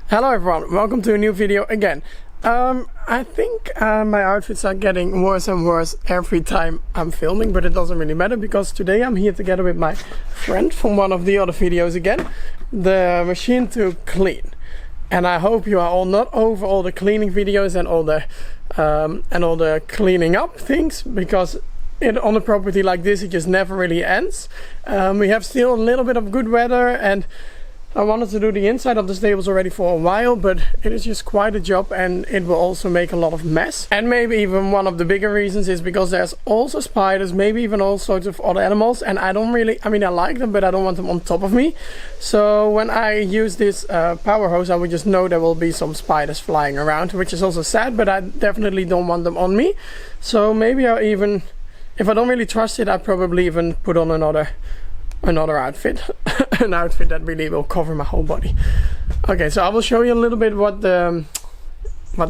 Hello everyone, welcome to a new video again. I think my outfits are getting worse and worse every time I'm filming, but it doesn't really matter because today I'm here together with my friend from one of the other videos again, the machine to clean. And I hope you are all not over all the cleaning videos and all the cleaning up things, because on a property like this it just never really ends. We have still a little bit of good weather, and I wanted to do the inside of the stables already for a while, but it is just quite a job and it will also make a lot of mess. And maybe even one of the bigger reasons is because there's also spiders, maybe even all sorts of other animals, and I like them, but I don't want them on top of me. So when I use this power hose, I would just know there will be some spiders flying around, which is also sad, but I definitely don't want them on me. So maybe if I don't really trust it, I probably even put on another outfit an outfit that really will cover my whole body. Okay, so I will show you a little bit what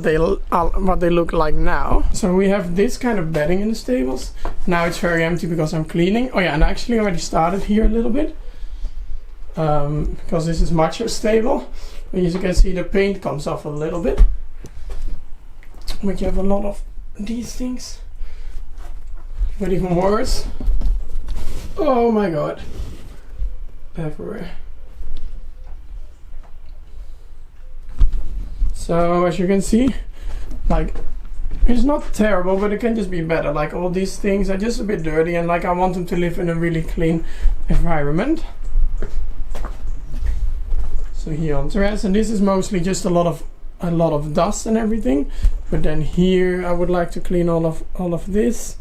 they look like now. So we have this kind of bedding in the stables. Now it's very empty because I'm cleaning. Oh yeah, and I actually already started here a little bit because this is macho stable. As you can see, the paint comes off a little bit, but you have a lot of these things. But even worse, oh my god, everywhere. So as you can see, like, it's not terrible, but it can just be better. Like, all these things are just a bit dirty, and like I want them to live in a really clean environment. So here on terrace, and this is mostly just a lot of dust and everything. But then here I would like to clean all of this.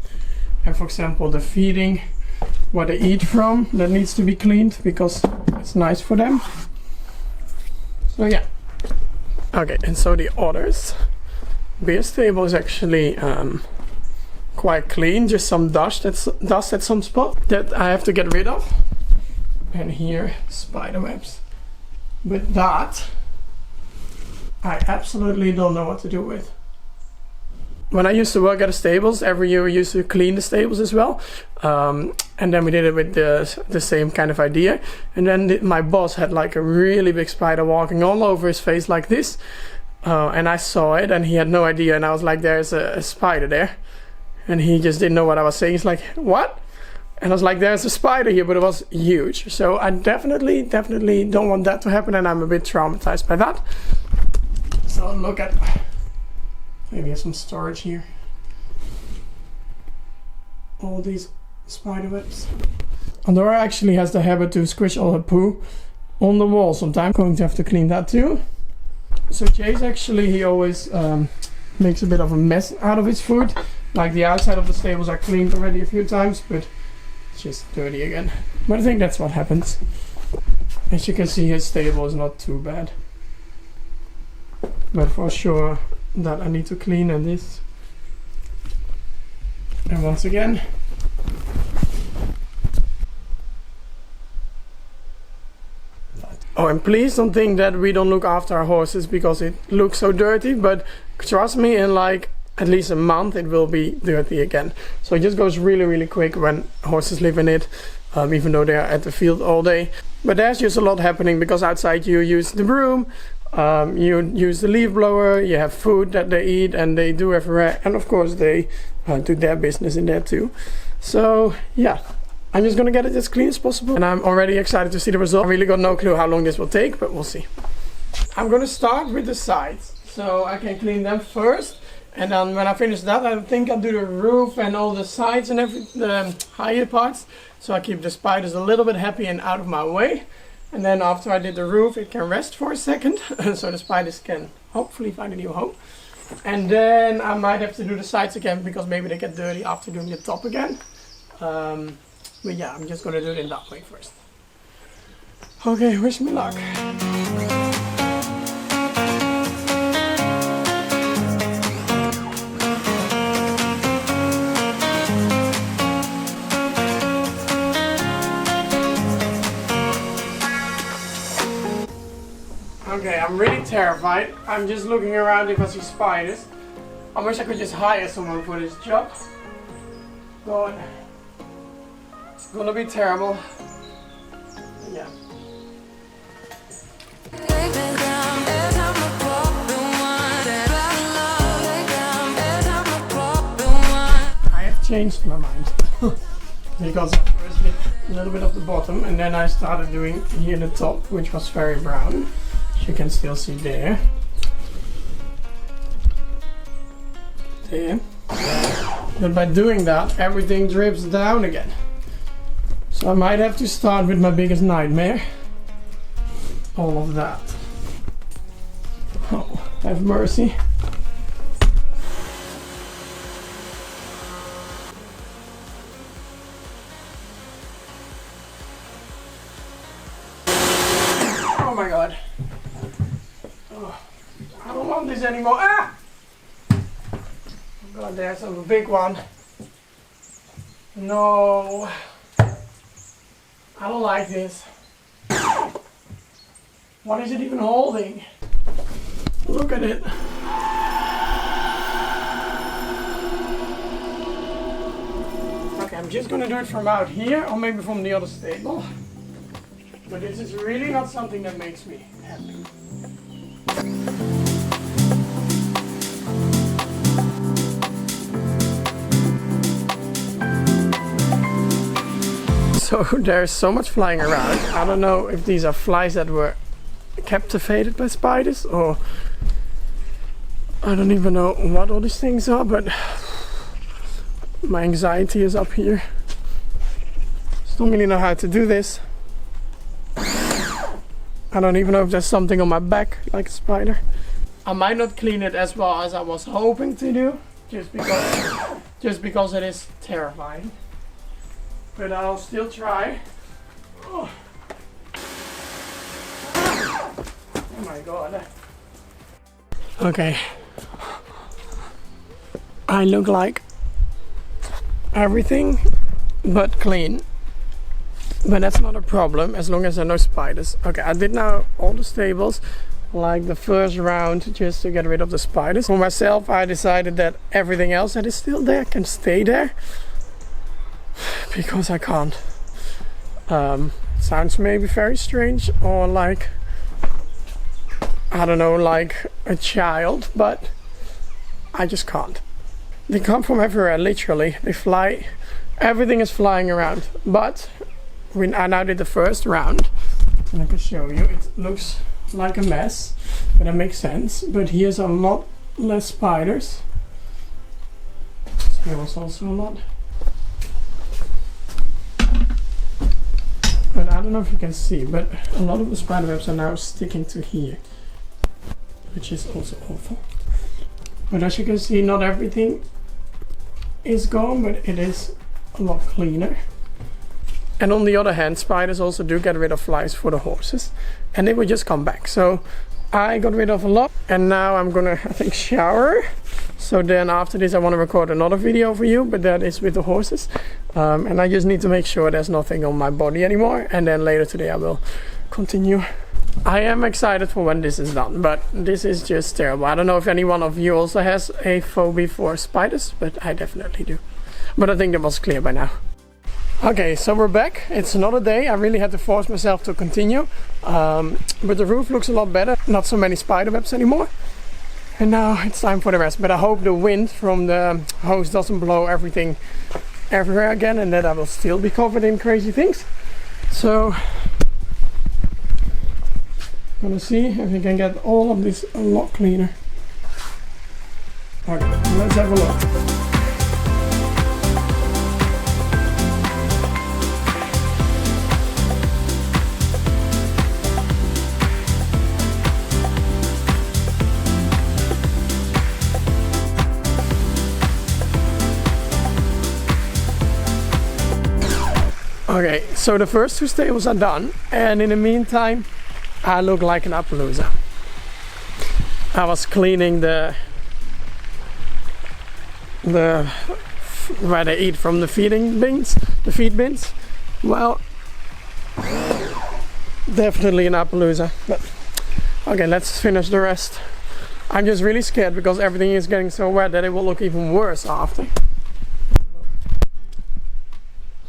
And for example, the feeding, what they eat from, that needs to be cleaned because it's nice for them. So yeah. Okay, and so the others. Beer stable is actually quite clean, just some dust at some spot that I have to get rid of. And here, spider webs. But that I absolutely don't know what to do with. When I used to work at the stables, every year we used to clean the stables as well. And then we did it with the same kind of idea. And then my boss had like a really big spider walking all over his face like this. And I saw it and he had no idea. And I was like, there's a spider there. And he just didn't know what I was saying. He's like, what? And I was like, there's a spider here, but it was huge. So I definitely don't want that to happen. And I'm a bit traumatized by that. So look at... Maybe have some storage here. All these spider webs. Andorra actually has the habit to squish all her poo on the wall sometimes. I'm going to have to clean that too. So Chase actually, he always makes a bit of a mess out of his food. Like, the outside of the stables are cleaned already a few times, but it's just dirty again. But I think that's what happens. As you can see, his stable is not too bad. But for sure, that I need to clean, and this. And once again, oh, and please don't think that we don't look after our horses because it looks so dirty, but trust me, in like at least a month it will be dirty again. So it just goes really quick when horses live in it, even though they're at the field all day. But there's just a lot happening because outside you use the broom, you use the leaf blower, you have food that they eat and they do everywhere, and of course they do their business in there too. So yeah, I'm just gonna get it as clean as possible, and I'm already excited to see the result. I really got no clue how long this will take, but we'll see. I'm gonna start with the sides, so I can clean them first, and then when I finish that, I think I'll do the roof and all the sides and the higher parts, so I keep the spiders a little bit happy and out of my way. And then after I did the roof, it can rest for a second, so the spiders can hopefully find a new home. And then I might have to do the sides again, because maybe they get dirty after doing the top again. But yeah, I'm just gonna do it in that way first. Okay, wish me luck. Okay, I'm really terrified. I'm just looking around if I see spiders. I wish I could just hire someone for this job. God, it's gonna be terrible. Yeah. Take me down, changed my mind. Because I first did a little bit of the bottom and then I started doing here the top, which was very brown. As you can still see there. There. But by doing that, everything drips down again. So I might have to start with my biggest nightmare. All of that. Oh, have mercy. Oh my god. Oh, I don't want this anymore. Ah! Oh god, there's a big one. No. I don't like this. What is it even holding? Look at it. Okay, I'm just gonna do it from out here or maybe from the other stable. But this is really not something that makes me happy. So there's so much flying around. I don't know if these are flies that were captivated by spiders or I don't even know what all these things are, but my anxiety is up here. Just don't really know how to do this. I don't even know if there's something on my back like a spider. I might not clean it as well as I was hoping to do, just because it is terrifying. But I'll still try. Oh, oh my god. Okay. I look like everything but clean. But that's not a problem as long as there are no spiders. Okay, I did now all the stables, like the first round, just to get rid of the spiders. For myself, I decided that everything else that is still there can stay there. Because I can't. Sounds maybe very strange or like, I don't know, like a child, but I just can't. They come from everywhere, literally. They fly, everything is flying around. But when I now did the first round, and I can show you, it looks like a mess, but that makes sense. But here's a lot less spiders. Here was also a lot. But I don't know if you can see, but a lot of the spider webs are now sticking to here, which is also awful. But as you can see, not everything is gone, but it is a lot cleaner. And on the other hand, spiders also do get rid of flies for the horses, and they will just come back. So I got rid of a lot, and now I'm gonna, I think, shower. So then after this I want to record another video for you, but that is with the horses. And I just need to make sure there's nothing on my body anymore, and then later today I will continue. I am excited for when this is done, but this is just terrible. I don't know if any one of you also has a phobia for spiders, but I definitely do. But I think that was clear by now. Okay, so we're back. It's another day. I really had to force myself to continue. But the roof looks a lot better. Not so many spider webs anymore. And now it's time for the rest. But I hope the wind from the hose doesn't blow everything everywhere again, and that I will still be covered in crazy things. So I'm gonna see if we can get all of this a lot cleaner. Okay, let's have a look. Okay, so the first two stables are done, and in the meantime I look like an Appaloosa. I was cleaning the where they eat from the feeding bins, the feed bins. Well, definitely an Appaloosa. But okay, let's finish the rest. I'm just really scared because everything is getting so wet that it will look even worse after.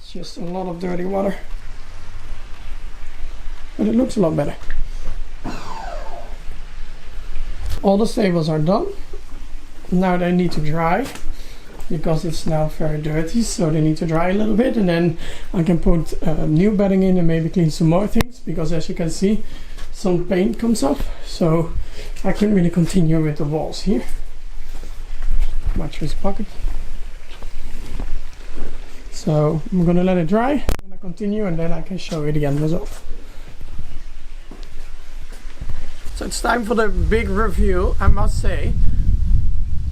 Just a lot of dirty water, but it looks a lot better. All the stables are done. Now they need to dry, because it's now very dirty, so they need to dry a little bit, and then I can put new bedding in and maybe clean some more things, because as you can see, some paint comes off, so I can really continue with the walls here. Watch this pocket. So I'm gonna let it dry, and I continue, and then I can show you the end result. So it's time for the big review. I must say,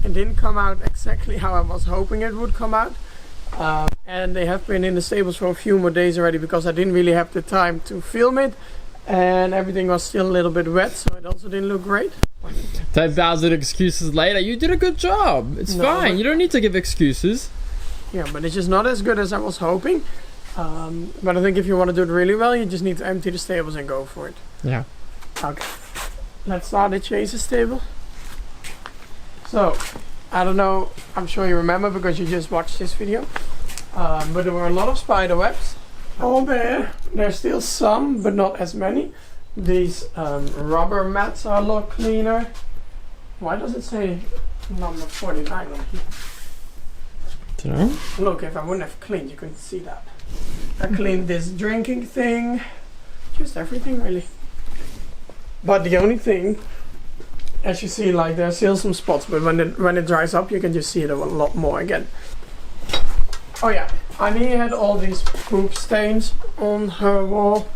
it didn't come out exactly how I was hoping it would come out. And they have been in the stables for a few more days already, because I didn't really have the time to film it. And everything was still a little bit wet, so it also didn't look great. 10,000 excuses later, you did a good job. It's fine, you don't need to give excuses. Yeah, but it's just not as good as I was hoping. But I think if you want to do it really well, you just need to empty the stables and go for it. Yeah. Okay. Let's start the chaser stable. So, I don't know, I'm sure you remember because you just watched this video. But there were a lot of spider webs. All there. There's still some, but not as many. These rubber mats are a lot cleaner. Why does it say number 49 on here? Dunno. Look, if I wouldn't have cleaned, you couldn't see that. I cleaned this drinking thing. Just everything, really. But the only thing, as you see, like there's still some spots, but when it dries up, you can just see it a lot more again. Oh yeah, Annie had all these poop stains on her wall.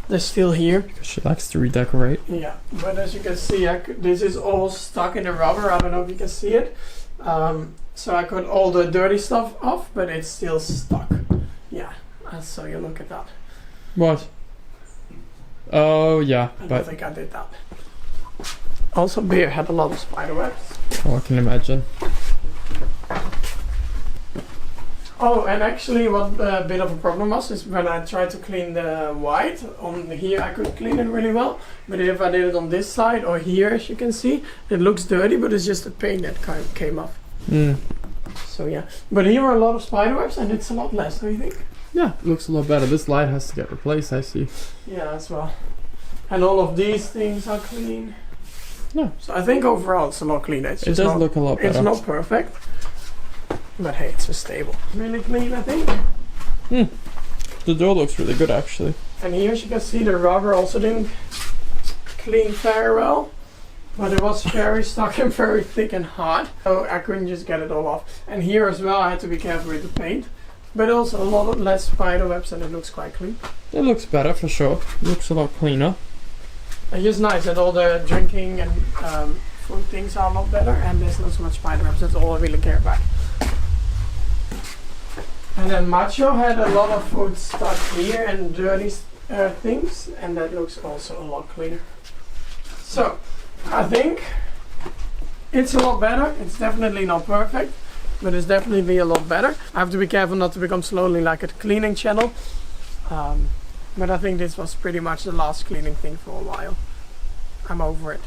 They're still here. Because she likes to redecorate. Yeah, but as you can see, this is all stuck in the rubber. I don't know if you can see it. So I got all the dirty stuff off, but it's still stuck. Yeah, so you look at that. What? Oh yeah, I don't think I did that. Also, Beer had a lot of spider webs. Oh, I can imagine. Oh, and actually what a bit of a problem was is when I tried to clean the white on here, I could clean it really well, but if I did it on this side or here, as you can see, it looks dirty, but it's just the paint that kind of came off. So yeah, but here are a lot of spider webs and it's a lot less, don't you think? Yeah, it looks a lot better. This light has to get replaced, I see. Yeah, as well. And all of these things are clean. Yeah. So I think overall it's a lot cleaner. It does look a lot better. It's not perfect, but hey, it's a stable. Really clean, I think. The door looks really good, actually. And here, as you can see, the rubber also didn't clean very well, but it was very stuck and very thick and hard, so I couldn't just get it all off. And here as well, I had to be careful with the paint, but also a lot less spider webs, and it looks quite clean. It looks better for sure. It looks a lot cleaner. It's just nice that all the drinking and food things are a lot better, and there's not so much spider webs. That's all I really care about. And then Macho had a lot of food stuck here and dirty things, and that looks also a lot cleaner. So, I think it's a lot better. It's definitely not perfect, but it's definitely a lot better. I have to be careful not to become slowly like a cleaning channel. But I think this was pretty much the last cleaning thing for a while. I'm over it.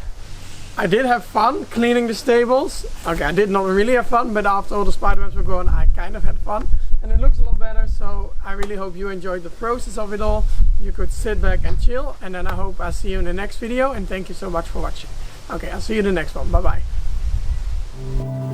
I did have fun cleaning the stables. Okay, I did not really have fun, but after all the spider webs were gone, I kind of had fun. And it looks a lot better, so I really hope you enjoyed the process of it all. You could sit back and chill, and then I hope I see you in the next video, and thank you so much for watching. Okay, I'll see you in the next one. Bye bye.